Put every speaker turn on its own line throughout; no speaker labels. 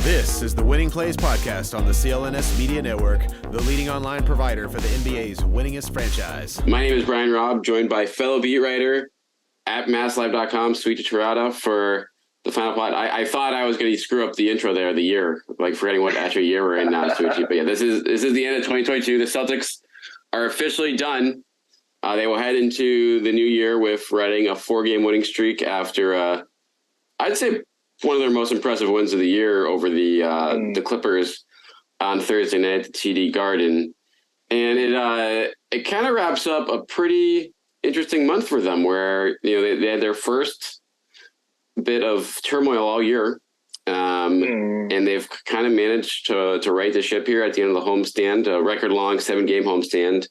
This is the Winning Plays podcast on the CLNS Media Network, the leading online provider for the NBA's winningest franchise.
My name is Brian Robb, joined by fellow beat writer at MassLive.com, Souichi Terada, for the final plot. I thought I was going to screw up the intro there of the year, like forgetting what actual year we're in now, Souichi. But yeah, this is the end of 2022. The Celtics are officially done. They will head into the new year with riding a 4-game winning streak after, I'd say, one of their most impressive wins of the year over the Clippers on Thursday night at the TD Garden. And it kind of wraps up a pretty interesting month for them where, they had their first bit of turmoil all year. And they've kind of managed to right the ship here at the end of the homestand, a record-long 7-game homestand,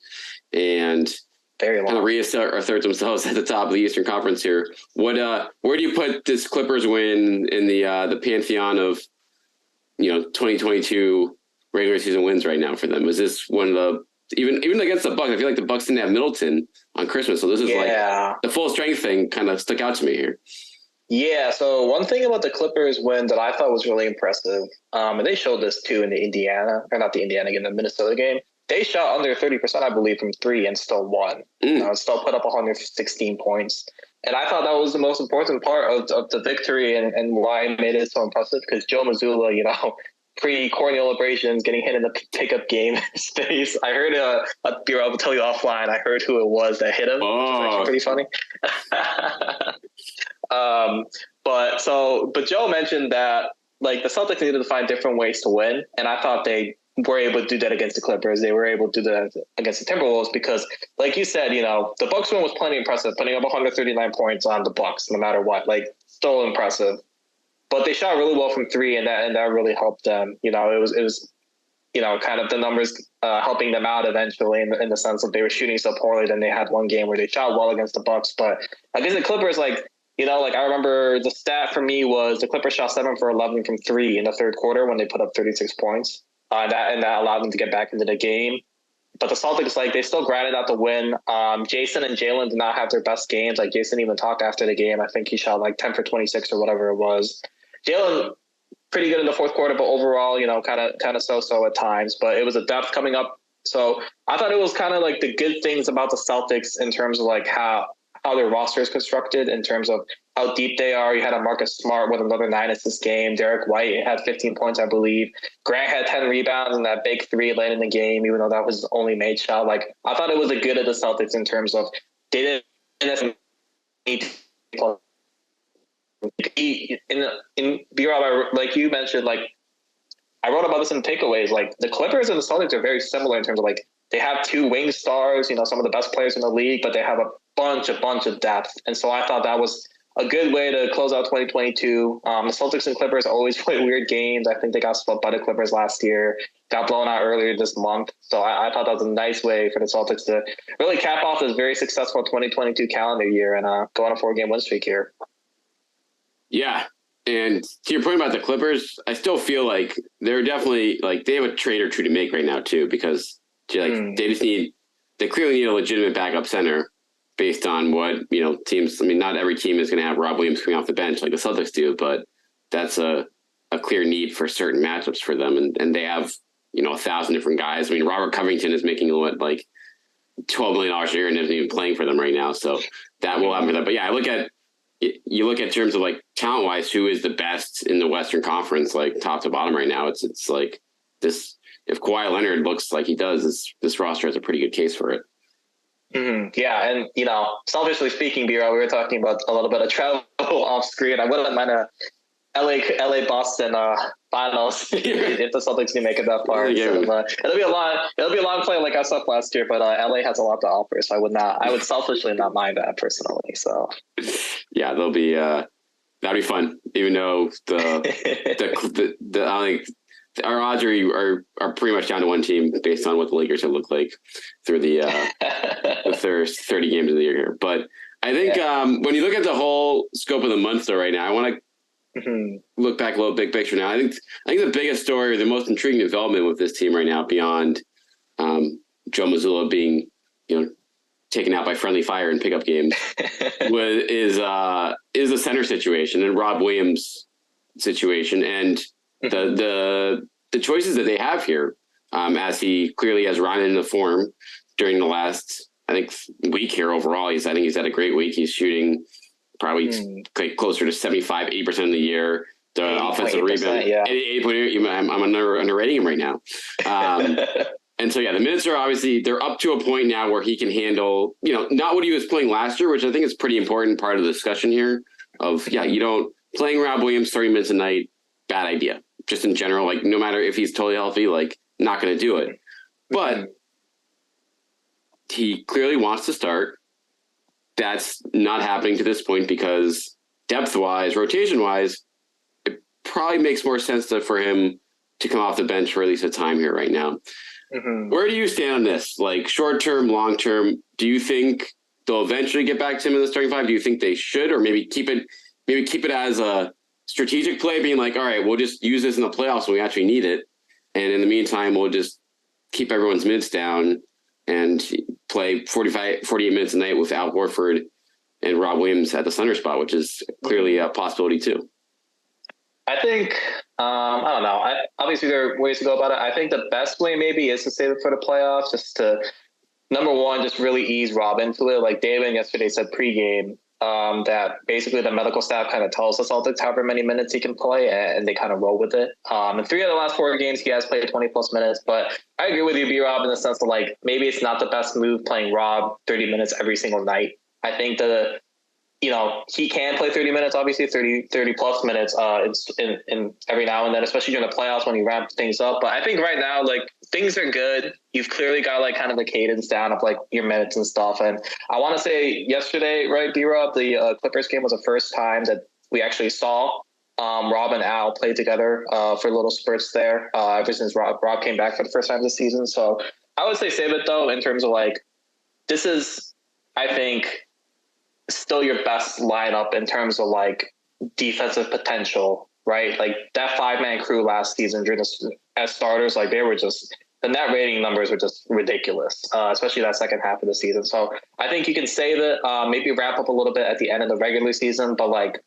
and
very long.
Kind of reassert themselves at the top of the Eastern Conference here. Where do you put this Clippers win in the pantheon of 2022 regular season wins right now for them? Is this one of the even against the Bucks? I feel like the Bucks didn't have Middleton on Christmas, so this is like the full strength thing. Kind of stuck out to me here.
Yeah. So one thing about the Clippers win that I thought was really impressive, and they showed this too in the Minnesota game. They shot under 30%, I believe, from three and still won. Still put up 116 points. And I thought that was the most important part of the victory and why it made it so impressive, because Joe Mazzulla, pre-corneal abrasions, getting hit in the pickup game space. I heard, I'll tell you offline, I heard who it was that hit him, which was actually pretty funny. But Joe mentioned that, like, the Celtics needed to find different ways to win, and I thought they were able to do that against the Clippers. They were able to do that against the Timberwolves because, like you said, the Bucks win was plenty impressive, putting up 139 points on the Bucks no matter what. Like, still impressive. But they shot really well from three, and that really helped them. It was kind of the numbers helping them out eventually in the sense that they were shooting so poorly. Then they had one game where they shot well against the Bucks, but against the Clippers, I remember the stat for me was the Clippers shot 7 for 11 from three in the third quarter when they put up 36 points. And that allowed them to get back into the game. But the Celtics, they still grinded out the win. Jayson and Jalen did not have their best games. Like, Jayson even talked after the game. I think he shot 10 for 26 or whatever it was. Jalen, pretty good in the fourth quarter, but overall, kind of so-so at times. But it was a depth coming up. So I thought it was kind of the good things about the Celtics in terms of how their roster is constructed, in terms of how deep they are. You had a Marcus Smart with another 9 assist game. Derek White had 15 points, I believe. Grant had 10 rebounds in that big 3 late in the game, even though that was the only made shot. I thought it was a good of the Celtics in terms of they didn't need to in B-Rob, like you mentioned, I wrote about this in takeaways. The Clippers and the Celtics are very similar in terms of they have 2 wing stars, some of the best players in the league, but they have a bunch of depth. And so I thought that was a good way to close out 2022. The Celtics and Clippers always play weird games. I think they got swept by the Clippers last year, got blown out earlier this month. So I thought that was a nice way for the Celtics to really cap off this very successful 2022 calendar year and go on a 4-game win streak here. Yeah.
And to your point about the Clippers, I still feel like they're definitely they have a trade or two to make right now too, because they clearly need a legitimate backup center based on what, teams, not every team is going to have Rob Williams coming off the bench like the Celtics do, but that's a clear need for certain matchups for them. And they have, 1,000 different guys. Robert Covington is making $12 million a year and isn't even playing for them right now. So that will happen for them. But yeah, you look at terms of talent wise, who is the best in the Western Conference, top to bottom right now. It's this, if Kawhi Leonard looks like he does, this roster has a pretty good case for it.
Mm-hmm. Yeah, and selfishly speaking, B-Rob, we were talking about a little bit of travel off screen. I wouldn't mind a LA Boston finals if the Celtics can make it that far.
Yeah.
So, it'll be a long play like I saw last year, but LA has a lot to offer, so I would selfishly not mind that personally. So
yeah, that'd be fun. Even though the I think our odds are pretty much down to one team based on what the Lakers have looked like through the first 30 games of the year here. But I think when you look at the whole scope of the month though right now, I want to look back a little big picture now. I think the biggest story or the most intriguing development with this team right now beyond Joe Mazzulla being, taken out by friendly fire in pickup games is the center situation and Rob Williams situation. And the choices that they have here, as he clearly has run into form during the last, I think, week here overall. I think he's had a great week. He's shooting probably closer to 75-80% of the year. The offensive rebound,
yeah.
8.8. I'm underrating him right now. And so, the minutes are obviously, they're up to a point now where he can handle, not what he was playing last year, which I think is pretty important part of the discussion here of, playing Rob Williams 30 minutes a night, bad idea. Just in general, like, no matter if he's totally healthy, like, not going to do it. But he clearly wants to start. That's not happening to this point because depth-wise, rotation-wise, it probably makes more sense for him to come off the bench for at least a time here right now. Where do you stand on this? Like, short-term, long-term, do you think they'll eventually get back to him in the starting five? Do you think they should, or maybe keep it as a strategic play, being like, all right, we'll just use this in the playoffs when we actually need it, and in the meantime, we'll just keep everyone's minutes down and play 48 minutes a night with Al Horford and Rob Williams at the center spot, which is clearly a possibility too.
I think, I don't know. Obviously, there are ways to go about it. I think the best way maybe is to save it for the playoffs, just to, number one, just really ease Rob into it. Like Damon yesterday said pregame, that basically the medical staff kind of tells the Celtics however many minutes he can play, and they kind of roll with it. In 3 of the last 4 games, he has played 20-plus minutes. But I agree with you, B-Rob, in the sense of, like, maybe it's not the best move playing Rob 30 minutes every single night. I think he can play 30 minutes, obviously 30-plus minutes in every now and then, especially during the playoffs when you ramp things up. But I think right now, like, things are good. You've clearly got, like, kind of the cadence down of, like, your minutes and stuff. And I want to say yesterday, right, B-Rob, the Clippers game was the first time that we actually saw Rob and Al play together for little spurts there ever since Rob came back for the first time this season. So I would say save it, though, in terms of, like, this is, I think, still your best lineup in terms of, like, defensive potential, right? Like, that 5-man crew last season as starters, like, they were just, the net rating numbers were just ridiculous, especially that second half of the season. So I think you can save it, maybe wrap up a little bit at the end of the regular season, but, like,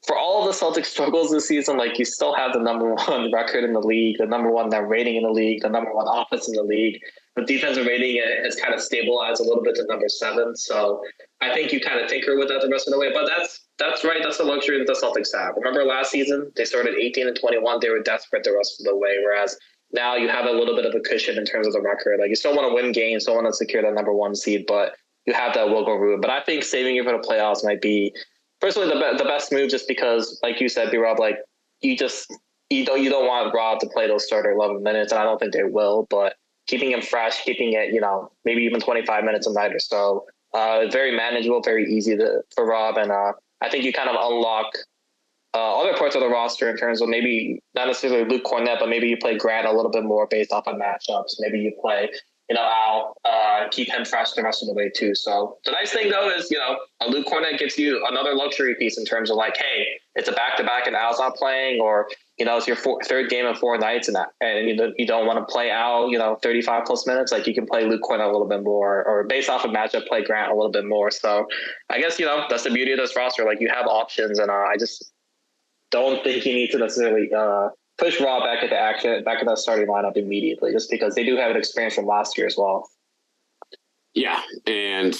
for all of the Celtics struggles this season, like, you still have the number 1 record in the league, the number 1 net rating in the league, the number 1 offense in the league. The defensive rating has kind of stabilized a little bit to number 7. So I think you kind of tinker with that the rest of the way. But that's right. That's the luxury that the Celtics have. Remember last season, they started 18-21. They were desperate the rest of the way. Whereas now you have a little bit of a cushion in terms of the record. Like, you still want to win games, still want to secure the number 1 seed, but you have that wiggle room. But I think saving it for the playoffs might be, personally, the best move, just because, like you said, B-Rob, like, you don't want Rob to play those starter 11 minutes, and I don't think they will, but keeping him fresh, keeping it, maybe even 25 minutes a night or so, very manageable, very easy for Rob, and I think you kind of unlock other parts of the roster in terms of maybe not necessarily Luke Cornett, but maybe you play Grant a little bit more based off of matchups. Maybe you play Al, keep him fresh the rest of the way too. So the nice thing though is, a Luke Cornett gives you another luxury piece in terms of, like, hey, it's a back-to-back and Al's not playing, or, it's your third game in 4 nights, and you don't want to play Al, 35 plus minutes. Like, you can play Luke Cornett a little bit more, or based off of matchup, play Grant a little bit more. So I guess, that's the beauty of this roster. Like, you have options, and I just don't think you need to necessarily push Rob back into action, back in the starting lineup immediately, just because they do have an experience from last year as well.
Yeah, and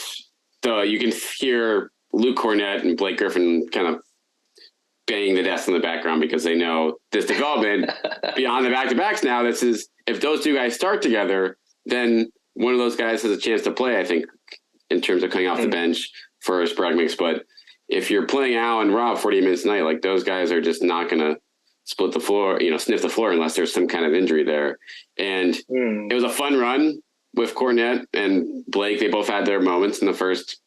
you can hear Luke Cornett and Blake Griffin kind of banging the desk in the background because they know this development beyond the back-to-backs now. This is, if those 2 guys start together, then one of those guys has a chance to play, I think, in terms of coming off the bench for a sporadic mix. But if you're playing Al and Rob 40 minutes a night, like, those guys are just not going to split the floor, sniff the floor unless there's some kind of injury there. And it was a fun run with Cornett and Blake. They both had their moments in the first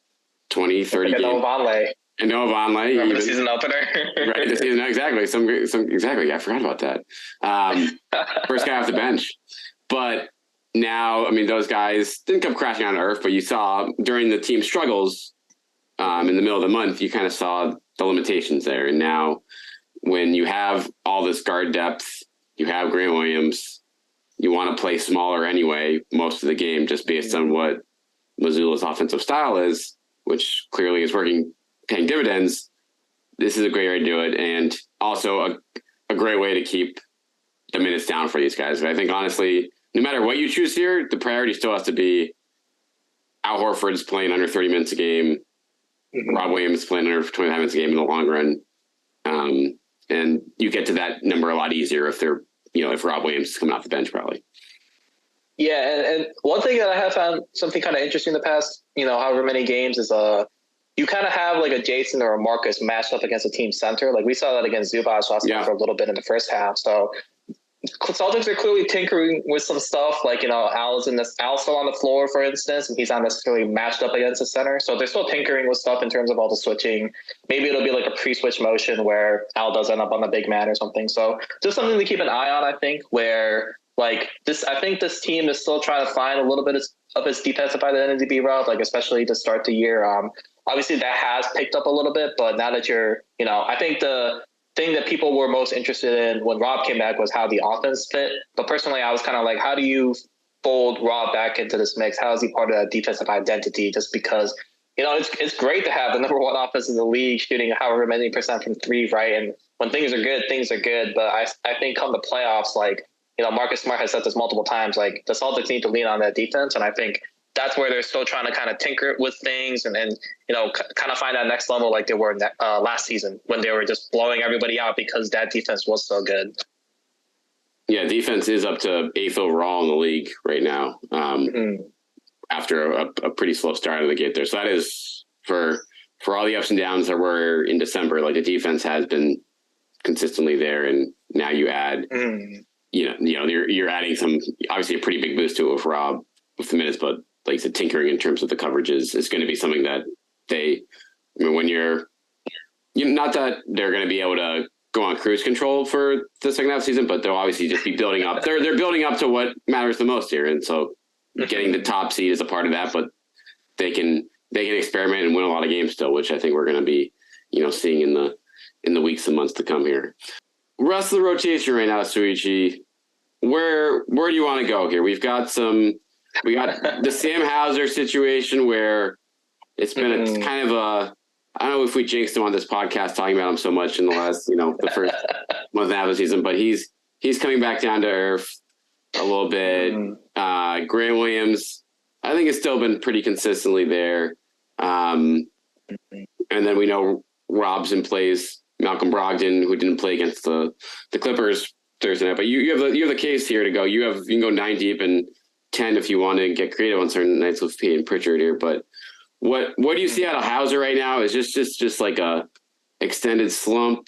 20, 30 games. And Noah Vonleh.
Remember the season opener?
Right, the season, exactly. Exactly. Yeah, I forgot about that. First guy off the bench. But now, those guys didn't come crashing on earth, but you saw during the team struggles in the middle of the month, you kind of saw the limitations there. And now, when you have all this guard depth, you have Grant Williams, you want to play smaller anyway most of the game, just based on what Mazzulla's offensive style is, which clearly is paying dividends. This is a great way to do it. And also a great way to keep the minutes down for these guys. But I think honestly, no matter what you choose here, the priority still has to be Al Horford's playing under 30 minutes a game. Mm-hmm. Rob Williams playing under 25 minutes a game in the long run. And you get to that number a lot easier if if Rob Williams is coming off the bench, probably.
Yeah. And one thing that I have found something kind of interesting in the past, however many games is, you kind of have like a Jayson or a Marcus matched up against a team center. Like we saw that against Zubac last time for a little bit in the first half. So Celtics are clearly tinkering with some stuff. Like, Al's still on the floor, for instance, and he's not necessarily matched up against the center. So they're still tinkering with stuff in terms of all the switching. Maybe it'll be like a pre-switch motion where Al does end up on the big man or something. So just something to keep an eye on, I think, where I think this team is still trying to find a little bit of its defensive identity, Rob, like especially to start the year. Obviously that has picked up a little bit, but now that I think the thing that people were most interested in when Rob came back was how the offense fit. But personally, I was kind of like, how do you fold Rob back into this mix? How is he part of that defensive identity? Just because, it's great to have the number one offense in the league shooting however many percent from three, right? And when things are good, things are good. But I think come the playoffs, Marcus Smart has said this multiple times, like the Celtics need to lean on that defense. And I think that's where they're still trying to kind of tinker with things and kind of find that next level like they were last season when they were just blowing everybody out because that defense was so good.
Yeah, defense is up to 8th overall in the league right now after a pretty slow start of the gate there. So that is for all the ups and downs that were in December, like the defense has been consistently there. And now you add, you're adding some, obviously a pretty big boost to it with Rob with the minutes, but like the tinkering in terms of the coverages is going to be something that when you're not that they're going to be able to go on cruise control for the second half of the season, but they'll obviously just be building up. They're building up to what matters the most here. And so getting the top seed is a part of that, but they can experiment and win a lot of games still, which I think we're going to be, seeing in the weeks and months to come here. Rest of the rotation right now, Souichi, where do you want to go here? We got the Sam Hauser situation where it's been kind of I don't know if we jinxed him on this podcast talking about him so much in the last, the first month and a half of the season, but he's coming back down to earth a little bit. Grant Williams, I think, has still been pretty consistently there. And then we know Rob's in place, Malcolm Brogdon, who didn't play against the Clippers Thursday night, but you have the case here to go. You can go 9 deep and 10 if you want to get creative on certain nights with Payton Pritchard here. But what do you see out of Hauser right now? Is just like a extended slump?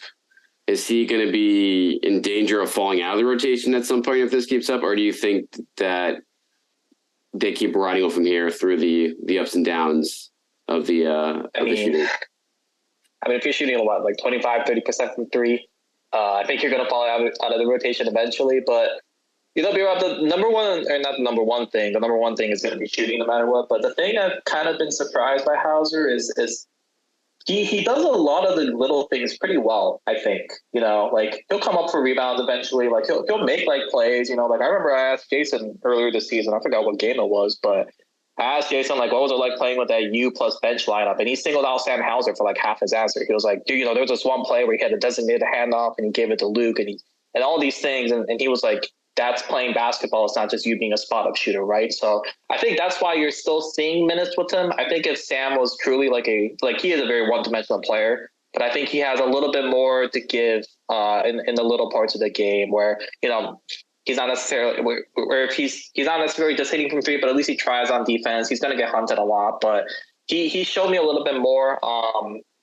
Is he going to be in danger of falling out of the rotation at some point if this keeps up, or do you think that they keep riding with him here through the ups and downs of the shooting?
I mean, if you're shooting a lot, like 25-30% from three, I think you're going to fall out of the rotation eventually. But B-Rob, the number one, or not the number one thing, the number one thing is going to be shooting no matter what. But the thing I've kind of been surprised by Hauser is he does a lot of the little things pretty well, I think. Like he'll come up for rebounds eventually. Like he'll make like plays, like I remember I asked Jayson earlier this season, I forgot what game it was, but I asked Jayson, like, what was it like playing with that U plus bench lineup? And he singled out Sam Hauser for like half his answer. He was like, dude, there was this one play where he had a designated handoff and he gave it to Luke and all these things. And he was like, that's playing basketball. It's not just you being a spot-up shooter, right? So I think that's why you're still seeing minutes with him. I think if Sam was truly he is a very one-dimensional player, but I think he has a little bit more to give in the little parts of the game where, he's not necessarily where if he's not necessarily just hitting from three, but at least he tries on defense. He's going to get hunted a lot, but he showed me a little bit more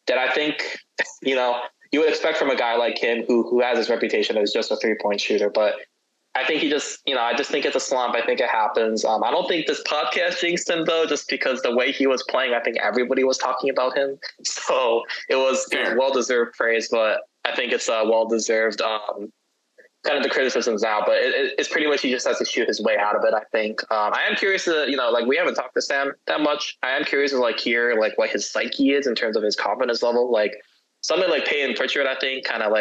that I think, you would expect from a guy like him who has his reputation as just a 3-point shooter. But I think he just, I just think it's a slump. I think it happens. I don't think this podcast jinxed him though, just because the way he was playing, I think everybody was talking about him. So it was well-deserved praise, but I think it's well-deserved kind of the criticisms now, but it's pretty much he just has to shoot his way out of it, I think. I am curious to, we haven't talked to Sam that much. I am curious to hear what his psyche is in terms of his confidence level. Like something like Payton Pritchard, I think kind of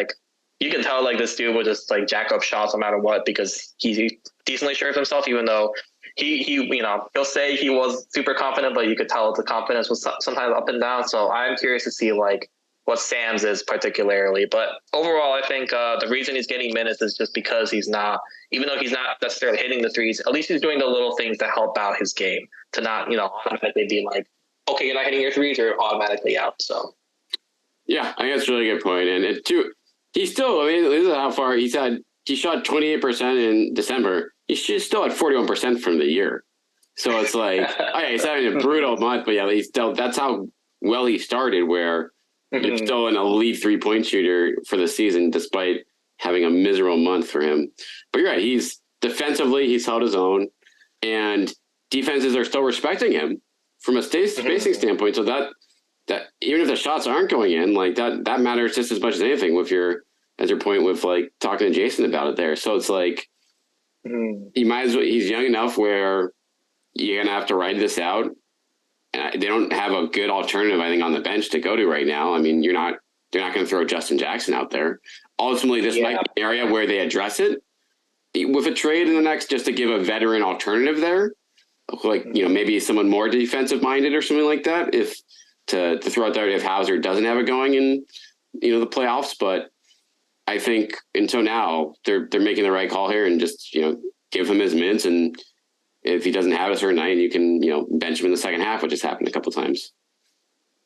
you can tell this dude will just jack up shots no matter what because he's decently sure of himself, even though he'll say he was super confident, but you could tell the confidence was sometimes up and down. So I'm curious to see what what Sam's is particularly. But overall, I think the reason he's getting minutes is just because he's not, even though he's not necessarily hitting the threes, at least he's doing the little things to help out his game, to not, automatically be like, okay, you're not hitting your threes, you're automatically out. So,
yeah, I think that's a really good point. And he's still, this is how far he shot 28% in December. He's still at 41% from the year. So it's like, okay, he's having a brutal month, but yeah, that's how well he started, where he's still an elite 3-point shooter for the season, despite having a miserable month for him. But you're right, defensively, he's held his own, and defenses are still respecting him from a spacing standpoint. So that even if the shots aren't going in, like that matters just as much as anything as your point with like talking to Jayson about it there. So it's like, he might as well, he's young enough where you're going to have to ride this out. And they don't have a good alternative, I think, on the bench to go to right now. I mean, they're not going to throw Justin Jackson out there. Ultimately, this might be an area where they address it with a trade in the next, just to give a veteran alternative there. Like, maybe someone more defensive minded or something like that, if to throw out there if Hauser doesn't have it going in, the playoffs. But I think until now, they're making the right call here and just, give him his minutes. And if he doesn't have a certain night, you can, bench him in the second half, which has happened a couple of times.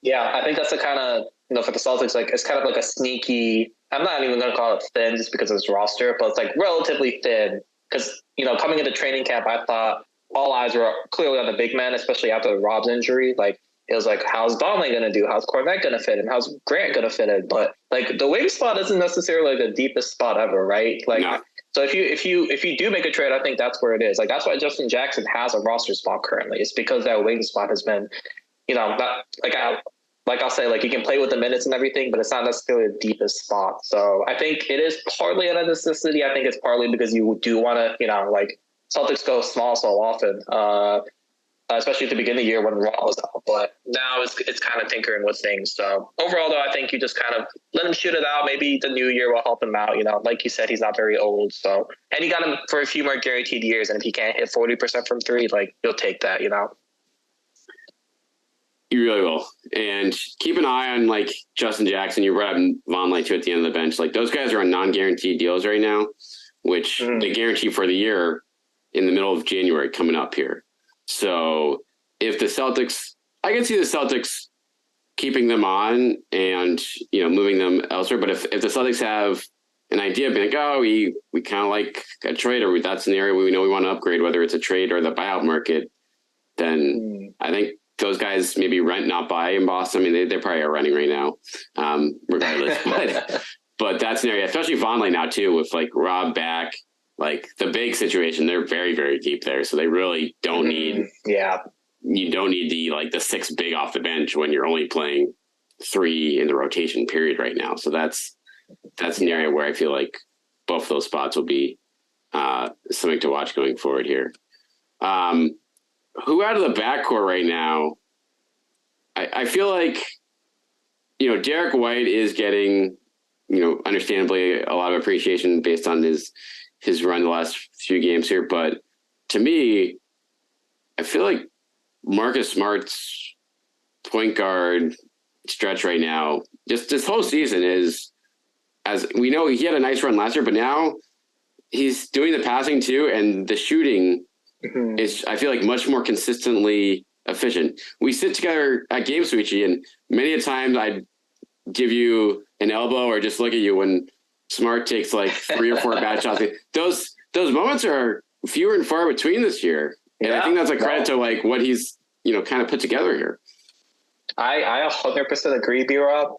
Yeah, I think that's the kind of, for the Celtics, like, it's kind of like a sneaky, I'm not even going to call it thin just because of his roster, but it's like relatively thin. Because, coming into training camp, I thought all eyes were clearly on the big man, especially after Robb's injury. Like, it was like, how's Donnelly going to do? How's Cornette going to fit in? How's Grant going to fit in? But like, the wing spot isn't necessarily the deepest spot ever, right? Like, no. So if you do make a trade, I think that's where it is. Like, that's why Justin Jackson has a roster spot currently. It's because that wing spot has been, not I'll say, like, you can play with the minutes and everything, but it's not necessarily the deepest spot. So I think it is partly a necessity. I think it's partly because you do want to, like, Celtics go small so often, especially at the beginning of the year when Robb was out. But now it's kind of tinkering with things. So overall, though, I think you just kind of let him shoot it out. Maybe the new year will help him out. Like you said, he's not very old. So, and you got him for a few more guaranteed years. And if he can't hit 40% from three, like, you'll take that,
You really will. And keep an eye on, like, Justin Jackson. You brought up Vonleh too at the end of the bench. Like, those guys are on non-guaranteed deals right now, which they guarantee for the year in the middle of January coming up here. So if the Celtics, I can see the Celtics keeping them on and, moving them elsewhere. But if the Celtics have an idea of being like, oh, we kind of like a trade, or that's an area we know we want to upgrade, whether it's a trade or the buyout market, then I think those guys maybe rent, not buy in Boston. I mean, they probably are running right now, regardless. but that's an area, especially Vonleh now too, with like Robb back, like the big situation. They're very, very deep there, so they really don't need. You don't need the six big off the bench when you're only playing three in the rotation period right now. So that's an area where I feel like both those spots will be something to watch going forward here. Who out of the backcourt right now? I feel like, Derek White is getting, understandably a lot of appreciation based on his run the last few games here. But to me, I feel like Marcus Smart's point guard stretch right now, just this whole season is, as we know, he had a nice run last year, but now he's doing the passing too, and the shooting is, I feel like, much more consistently efficient. We sit together at Game Souichi, and many a times I'd give you an elbow or just look at you when Smart takes like 3 or 4 bad shots. Those moments are fewer and far between this year. And I think that's a credit to like what he's, kind of put together here.
I 100% agree, B-Rob.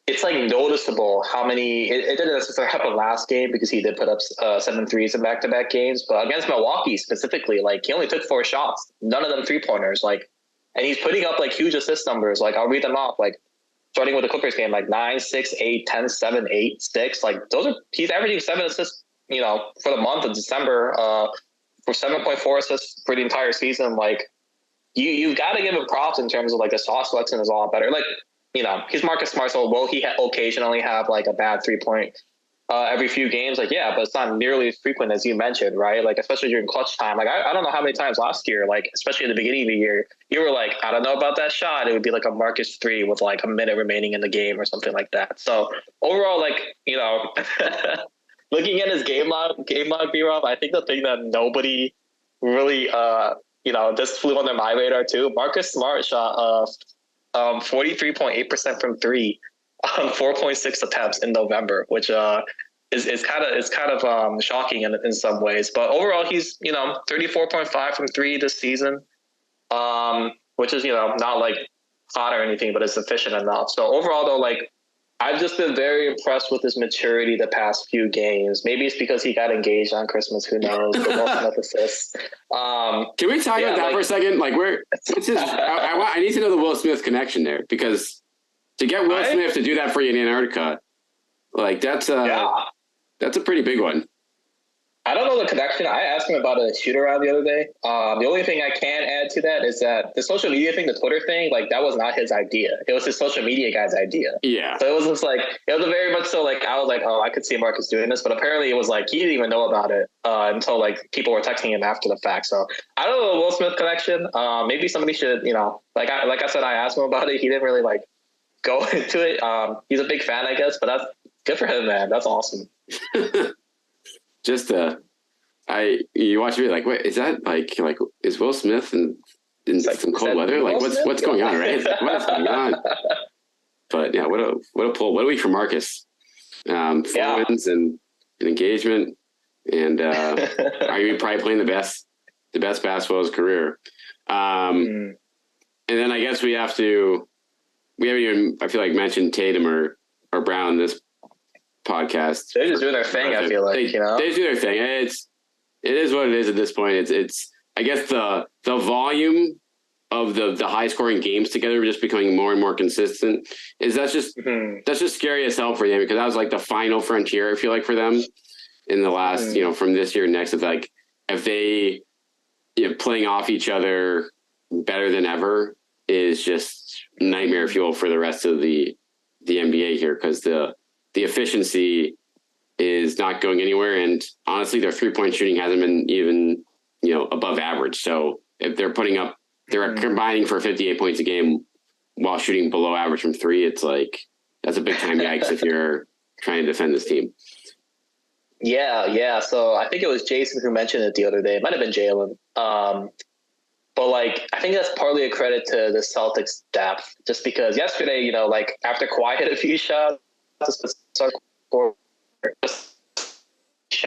It's like noticeable how many, it didn't necessarily happen last game because he did put up 7 threes in back-to-back games, but against Milwaukee specifically, like, he only took 4 shots, none of them 3-pointers, like, and he's putting up like huge assist numbers. Like, I'll read them off, like, starting with the Clippers game, like 9, 6, 8, 10, 7, 8, 6. Like, he's averaging 7 assists, for the month of December, for 7.4 assists for the entire season. Like, you've got to give him props in terms of like the soft selection is a lot better. Like, he's Marcus Smart, so will he occasionally have like a bad 3-point every few games, like, yeah, but it's not nearly as frequent as you mentioned, right? Like, especially during clutch time. Like, I don't know how many times last year, like, especially at the beginning of the year, you were like, I don't know about that shot. It would be like a Marcus 3 with like a minute remaining in the game or something like that. So overall, like, looking at his game log, B-Rob, I think the thing that nobody really, just flew under my radar too, Marcus Smart shot 43.8% from three on 4.6 attempts in November, which is kind of shocking in some ways. But overall, he's 34.5 from three this season, which is not like hot or anything, but it's efficient enough. So overall, though, like, I've just been very impressed with his maturity the past few games. Maybe it's because he got engaged on Christmas. Who knows? But Will Smith assists.
Can we talk about that for a second? Like, I need to know the Will Smith connection there, because to get Will Smith to do that for you in Antarctica, like, that's a pretty big one. I
don't know the connection. I asked him about a shoot around the other day. The only thing I can add to that is that the social media thing, the Twitter thing, like, that was not his idea. It was his social media guy's idea.
Yeah.
So it was just like, it was very much so like, I was like, oh, I could see Marcus doing this, but apparently it was like, he didn't even know about it until like people were texting him after the fact. So I don't know the Will Smith connection. Maybe somebody should, like I said, I asked him about it. He didn't really like go into it. He's a big fan, I guess, but that's good for him, man. That's awesome.
Just you watch me like, wait, is that like is Will Smith in some cold weather? Like, what's going on, right? Like, what's going on? But yeah, what a pull! What a week for Marcus. 4 wins and an engagement, and arguably probably playing the best basketball of his career. And then I guess we haven't even, I feel like, mentioned Tatum or Brown in this podcast.
They're just doing their thing. I feel like they
just do their thing. It is what it is at this point. It's I guess the volume of the high scoring games together just becoming more and more consistent. That's just scary as hell for them, because that was like the final frontier, I feel like, for them in the last from this year next. Of like, if they playing off each other better than ever is just nightmare fuel for the rest of the NBA here, because the efficiency is not going anywhere, and honestly, their 3-point shooting hasn't been even above average. So if they're combining for 58 points a game while shooting below average from three, it's like, that's a big time yikes if you're trying to defend this team.
Yeah. So I think it was Jason who mentioned it the other day. It might have been Jalen. But like, I think that's partly a credit to the Celtics depth, just because yesterday, like, after Kawhi hit a few shots,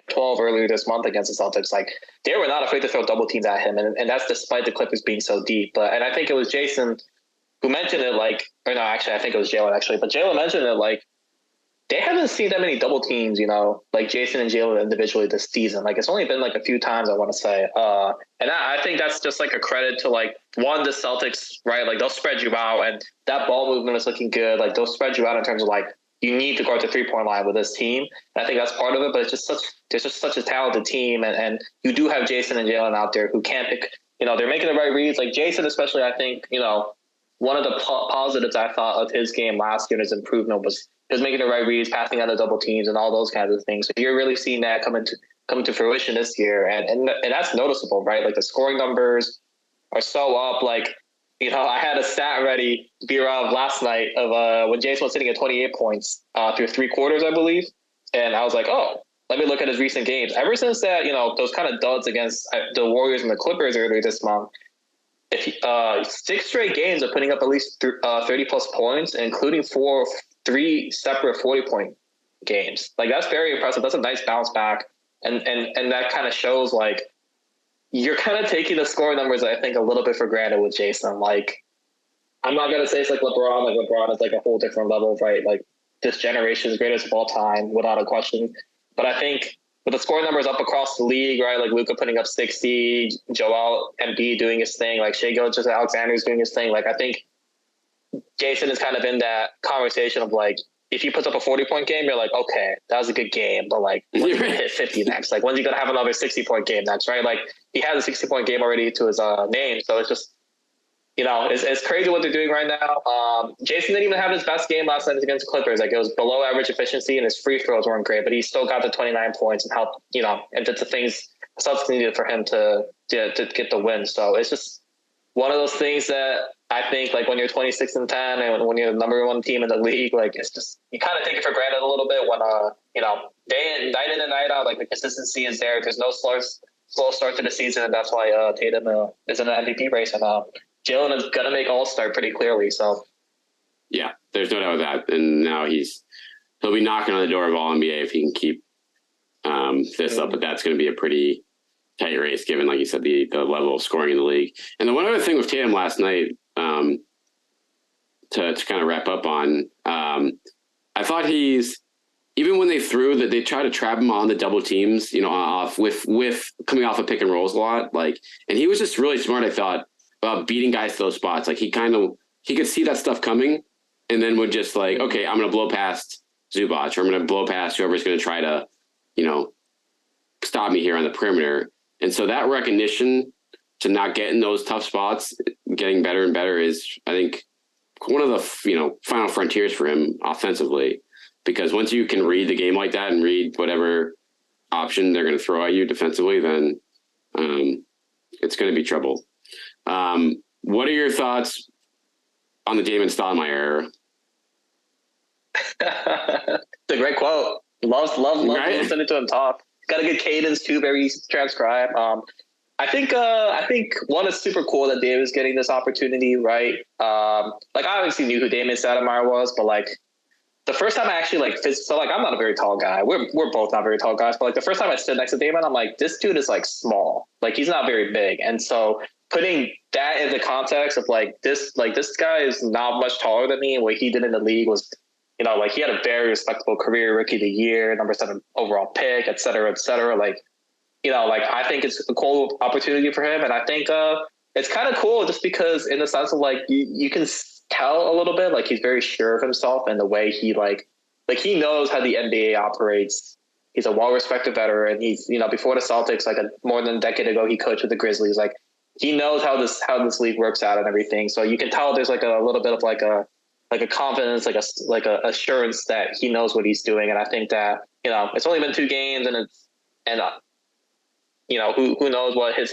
12 earlier this month against the Celtics, like, they were not afraid to throw double teams at him, and that's despite the Clippers being so deep. And I think it was Jason who mentioned it, like, or no, actually, I think it was Jalen actually, but Jalen mentioned it, like, they haven't seen that many double teams, like Jason and Jalen individually this season. Like, it's only been like a few times, I want to say. And I think that's just like a credit to, like, one, the Celtics, right? Like, they'll spread you out, and that ball movement is looking good. Like, they'll spread you out in terms of, like, you need to guard the 3-point line with this team. And I think that's part of it, but there's just such a talented team. And you do have Jason and Jalen out there who can't pick, they're making the right reads. Like Jason, especially, I think, one of the positives I thought of his game last year and his improvement was making the right reads, passing out of double teams and all those kinds of things. So you're really seeing that come to fruition this year. And that's noticeable, right? Like, the scoring numbers are so up. Like, I had a stat ready, B-Rob, last night of when Jason was sitting at 28 points through 3 quarters, I believe. And I was like, oh, let me look at his recent games. Ever since that, those kind of duds against the Warriors and the Clippers earlier this month, 6 straight games of putting up at least 30-plus points, including 3 separate 40-point games. Like, that's very impressive. That's a nice bounce back. And that kind of shows, like, you're kind of taking the scoring numbers, I think, a little bit for granted with Jason. Like, I'm not going to say it's like LeBron. Like, LeBron is like a whole different level, right? Like, this generation's greatest of all time, without a question. But I think with the scoring numbers up across the league, right? Like, Luka putting up 60, Joel Embiid doing his thing, like Shai Gilgeous-Alexander's doing his thing. Like, I think Jason is kind of in that conversation of, like, if he puts up a 40-point game, you're like, okay, that was a good game, but, like, when's he going to hit 50 next? Like, when's he going to have another 60-point game next, right? Like, he has a 60-point game already to his name, so it's just, it's crazy what they're doing right now. Jason didn't even have his best game last night against the Clippers. Like, it was below average efficiency, and his free throws weren't great, but he still got the 29 points and helped, and did the things the Celtics needed for him to get the win. So it's just one of those things that I think, like, when you're 26-10 and when you're the number one team in the league, like, it's just, you kind of take it for granted a little bit when, night in and night out, like, the consistency is there. There's no slow start to the season, and that's why Tatum is in the MVP race. And Jalen is going to make All-Star pretty clearly. So,
yeah, there's no doubt about that. And now he'll be knocking on the door of All-NBA if he can keep this up. But that's going to be a pretty tight race, given, like you said, the level of scoring in the league. And the one other thing with Tatum last night, to kind of wrap up on, I thought even when they try to trap him on the double teams, off with coming off of pick and rolls a lot, like, and he was just really smart, I thought, about beating guys to those spots. Like, he could see that stuff coming, and then would just, like, okay, I'm going to blow past Zubac, or I'm going to blow past whoever's going to try to, stop me here on the perimeter. And so that recognition to not get in those tough spots, getting better and better, is, I think, one of the, final frontiers for him offensively. Because once you can read the game like that and read whatever option they're going to throw at you defensively, then it's going to be trouble. What are your thoughts on the Damon Stoudamire era?
It's a great quote. Love
right?
listening to him talk. Got a good cadence too, very easy to transcribe. I think one, is super cool that Damon's getting this opportunity, right? Like, I obviously knew who Damon Stoudamire was, but, like, the first time I actually, like, so, like, I'm not a very tall guy. We're both not very tall guys, but, like, the first time I stood next to Damon, I'm like, this dude is, like, small. Like, he's not very big. And so putting that in the context of, like, this guy is not much taller than me, and what he did in the league was, like, he had a very respectable career, rookie of the year, number 7 overall pick, et cetera, et cetera. Like, like, I think it's a cool opportunity for him. And I think it's kind of cool just because, in the sense of, like, you can tell a little bit, like, he's very sure of himself and the way he, like he knows how the NBA operates. He's a well-respected veteran. He's, before the Celtics, like, more than a decade ago, he coached with the Grizzlies. Like, he knows how this league works out and everything. So you can tell there's, like, a little bit of, like a confidence, like a assurance that he knows what he's doing. And I think that, it's only been 2 games, and who knows what his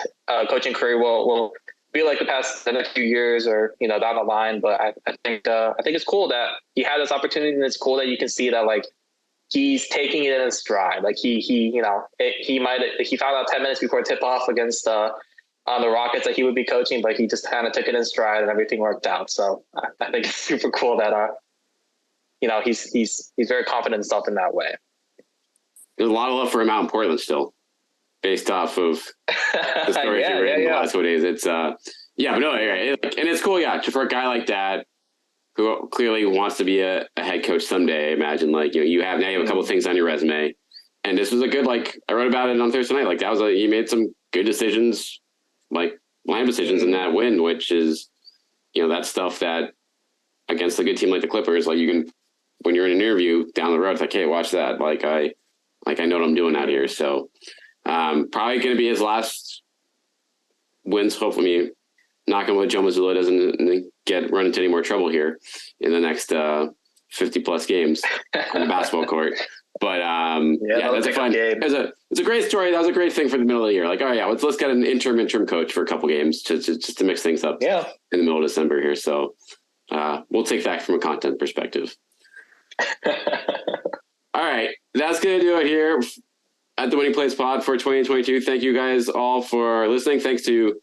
coaching career will be like the next few years, or, down the line. But I think it's cool that he had this opportunity, and it's cool that you can see that, like, he's taking it in stride. Like, he found out 10 minutes before tip off against on the Rockets that he would be coaching, but he just kind of took it in stride and everything worked out. So I think it's super cool that he's very confident in himself in that way.
There's a lot of love for him out in Portland still, based off of the stories you read in the last 2 days. It's but no, and it's cool, for a guy like that who clearly wants to be a head coach someday. Imagine, like, you have a couple things on your resume, and this was a good, like, I wrote about it on Thursday night. Like, he made some good decisions, like line decisions in that win, which is, that stuff that against a good team like the Clippers, like, you can, when you're in an interview down the road, it's like, hey, watch that. Like, I know what I'm doing out here. So probably going to be his last wins. Hopefully, knock on wood, Joe Mazzulla doesn't run into any more trouble here in the next 50 plus games on the basketball court. But that's a fun game. It's a great story. That was a great thing for the middle of the year. Like, let's get an interim coach for a couple games just to mix things up. Yeah. In the middle of December here. So we'll take that from a content perspective. All right, that's gonna do it here at the Winning Plays Pod for 2022. Thank you guys all for listening. Thanks to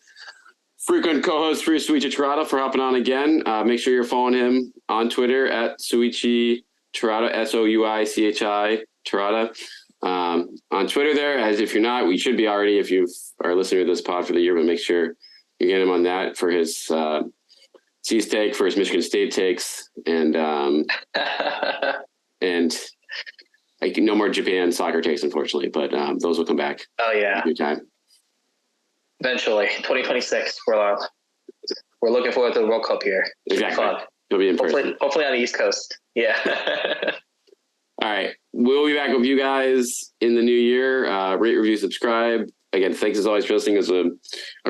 frequent co-host Souichi Terada for hopping on again. Make sure you're following him on Twitter at Souichi Terada, Souichi Terada, on Twitter there. As if you're not, we should be already if you are listening to this pod for the year, but make sure you get him on that for his C's take, for his Michigan State takes, and no more Japan soccer takes, unfortunately, but those will come back.
Oh yeah,
good time.
Eventually, 2026. We're looking forward to the World Cup here.
Exactly. It'll be in person.
Hopefully on the East Coast. Yeah.
All right. We'll be back with you guys in the new year. Rate, review, subscribe. Again, thanks as always for listening. It was a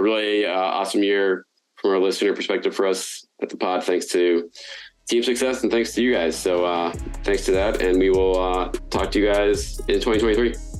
really awesome year from a listener perspective for us at the pod, thanks to team success and thanks to you guys. So thanks to that, and we will talk to you guys in 2023.